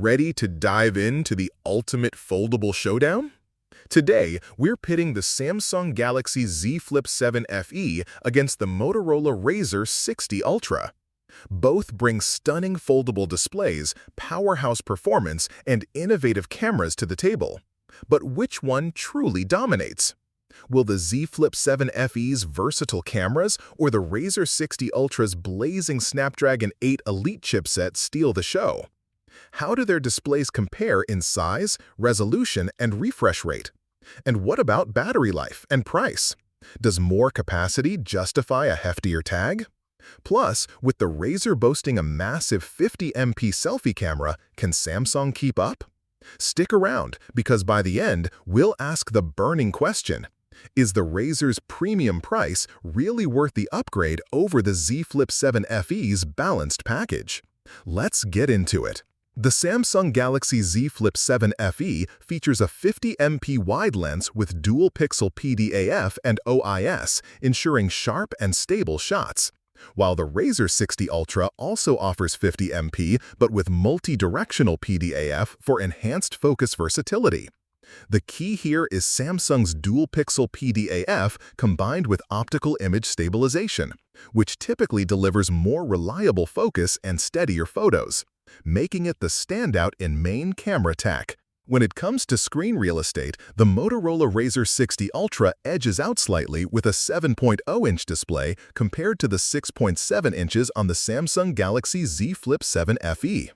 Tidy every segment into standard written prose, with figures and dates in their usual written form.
Ready to dive into the ultimate foldable showdown? Today, we're pitting the Samsung Galaxy Z Flip7 FE against the Motorola Razr 60 Ultra. Both bring stunning foldable displays, powerhouse performance, and innovative cameras to the table. But which one truly dominates? Will the Z Flip7 FE's versatile cameras or the Razr 60 Ultra's blazing Snapdragon 8 Elite chipset steal the show? How do their displays compare in size, resolution, and refresh rate? And what about battery life and price? Does more capacity justify a heftier tag? Plus, with the Razr boasting a massive 50MP selfie camera, can Samsung keep up? Stick around, because by the end, we'll ask the burning question: is the Razr's premium price really worth the upgrade over the Z Flip7 FE's balanced package? Let's get into it. The Samsung Galaxy Z Flip7 FE features a 50MP wide lens with dual-pixel PDAF and OIS, ensuring sharp and stable shots. While the Razr 60 Ultra also offers 50MP but with multi-directional PDAF for enhanced focus versatility. The key here is Samsung's dual-pixel PDAF combined with optical image stabilization, which typically delivers more reliable focus and steadier photos, making it the standout in main camera tech. When it comes to screen real estate, the Motorola Razr 60 Ultra edges out slightly with a 7.0-inch display compared to the 6.7 inches on the Samsung Galaxy Z Flip7 FE.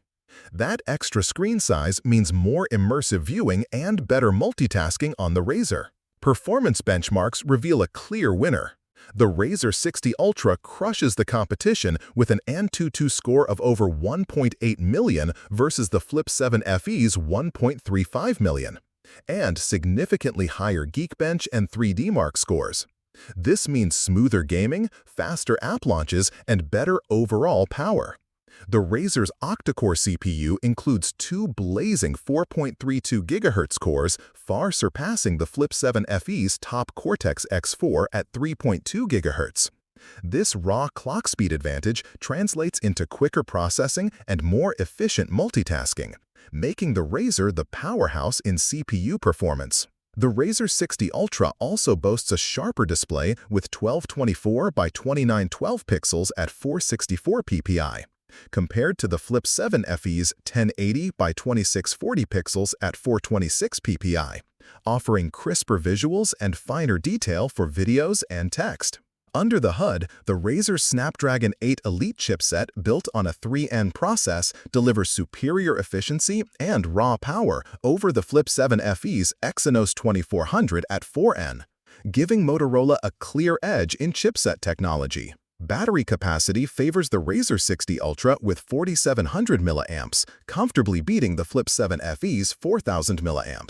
That extra screen size means more immersive viewing and better multitasking on the Razr. Performance benchmarks reveal a clear winner. The Razr 60 Ultra crushes the competition with an Antutu score of over 1.8 million versus the Flip7 FE's 1.35 million, and significantly higher Geekbench and 3D Mark scores. This means smoother gaming, faster app launches, and better overall power. The Razr's octa-core CPU includes two blazing 4.32 GHz cores, far surpassing the Flip7 FE's top Cortex-X4 at 3.2 GHz. This raw clock speed advantage translates into quicker processing and more efficient multitasking, making the Razr the powerhouse in CPU performance. The Razr 60 Ultra also boasts a sharper display with 1224 by 2912 pixels at 464 ppi. Compared to the Flip7 FE's 1080 by 2640 pixels at 426 ppi, offering crisper visuals and finer detail for videos and text. Under the hood, the Razr's Snapdragon 8 Elite chipset built on a 3N process delivers superior efficiency and raw power over the Flip7 FE's Exynos 2400 at 4N, giving Motorola a clear edge in chipset technology. Battery capacity favors the Razr 60 Ultra with 4700 mAh, comfortably beating the Flip7 FE's 4000 mAh.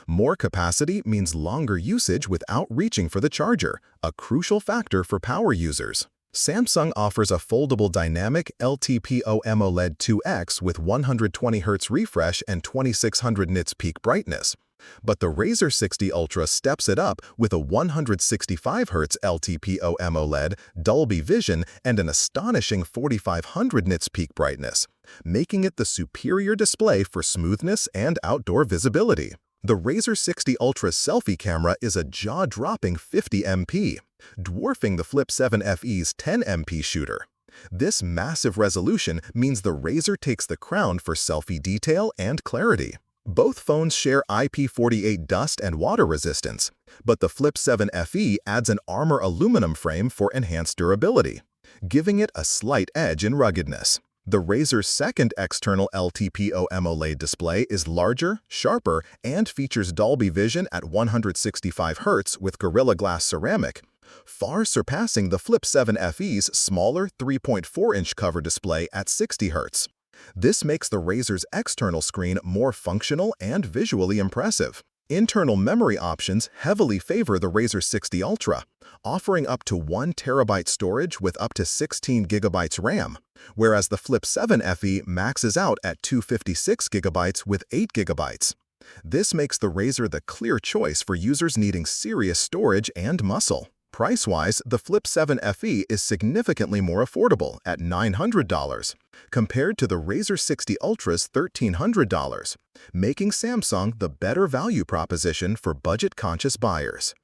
More capacity means longer usage without reaching for the charger, a crucial factor for power users. Samsung offers a foldable dynamic LTPO AMOLED 2X with 120Hz refresh and 2600 nits peak brightness. But the Razr 60 Ultra steps it up with a 165Hz LTPO AMOLED, Dolby Vision, and an astonishing 4500 nits peak brightness, making it the superior display for smoothness and outdoor visibility. The Razr 60 Ultra's selfie camera is a jaw-dropping 50MP, dwarfing the Flip7 FE's 10MP shooter. This massive resolution means the Razr takes the crown for selfie detail and clarity. Both phones share IP48 dust and water resistance, but the Flip7 FE adds an armor aluminum frame for enhanced durability, giving it a slight edge in ruggedness. The Razr's second external LTPO AMOLED display is larger, sharper, and features Dolby Vision at 165Hz with Gorilla Glass ceramic, far surpassing the Flip7 FE's smaller 3.4-inch cover display at 60Hz. This makes the Razr's external screen more functional and visually impressive. Internal memory options heavily favor the Razr 60 Ultra, offering up to 1 TB storage with up to 16 GB RAM, whereas the Flip7 FE maxes out at 256 GB with 8 GB. This makes the Razr the clear choice for users needing serious storage and muscle. Price-wise, the Flip7 FE is significantly more affordable at $900, compared to the Razr 60 Ultra's $1,300, making Samsung the better value proposition for budget-conscious buyers.